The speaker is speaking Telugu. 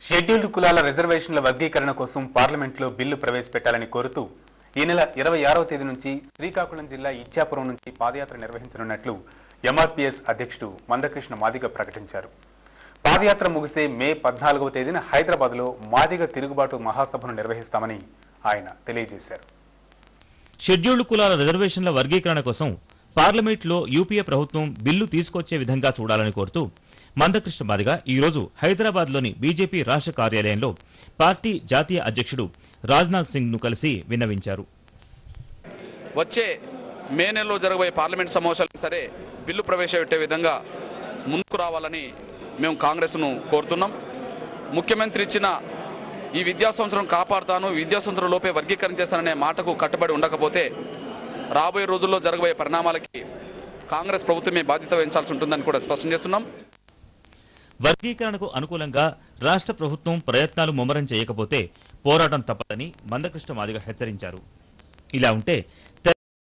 షెడ్యూల్డ్ కులాల రిజర్వేషన్ల వర్గీకరణ కోసం పార్లమెంట్లో బిల్లు ప్రవేశపెట్టాలని కోరుతూ ఈ నెల 26వ తేదీ నుంచి శ్రీకాకుళం జిల్లా ఇచ్చాపురం నుంచి పాదయాత్ర నిర్వహించనున్నట్లు ఎంఆర్పీఎస్ అధ్యక్షుడు మందకృష్ణ మాదిగ ప్రకటించారు. పాదయాత్ర ముగిసే మే 14వ తేదీన హైదరాబాద్లో మాదిగ తిరుగుబాటు మహాసభను నిర్వహిస్తామని ఆయన తెలియజేశారు. షెడ్యూల్డ్ కులాల రిజర్వేషన్ల వర్గీకరణ కోసం పార్లమెంట్లో యూపీఏ ప్రభుత్వం బిల్లు తీసుకొచ్చే విధంగా చూడాలని కోరుతూ మందకృష్ణ మాదిగ ఈరోజు హైదరాబాద్లోని బీజేపీ రాష్ట్ర కార్యాలయంలో పార్టీ జాతీయ అధ్యక్షుడు రాజ్నాథ్ సింగ్ను కలిసి విన్నవించారు. వచ్చే మే నెలలో జరగబోయే పార్లమెంట్ సమావేశాలకు సరే బిల్లు ప్రవేశపెట్టే విధంగా ముందుకు రావాలని మేము కాంగ్రెస్ను కోరుతున్నాం. ముఖ్యమంత్రి ఇచ్చిన ఈ విద్యా సంవత్సరం కాపాడుతాను, విద్యా సంవత్సరం లోపే వర్గీకరణ చేస్తాననే మాటకు కట్టుబడి ఉండకపోతే రాబోయే రోజుల్లో జరగబోయే పరిణామాలకి కాంగ్రెస్ ప్రభుత్వమే బాధ్యత వహించాల్సి ఉంటుందని కూడా స్పష్టం చేస్తున్నాం. వర్గీకరణకు అనుకూలంగా రాష్ట్ర ప్రభుత్వం ప్రయత్నాలు ముమ్మరం చేయకపోతే పోరాటం తప్పదని మందకృష్ణ మాదిగ హెచ్చరించారు. ఇలా ఉంటే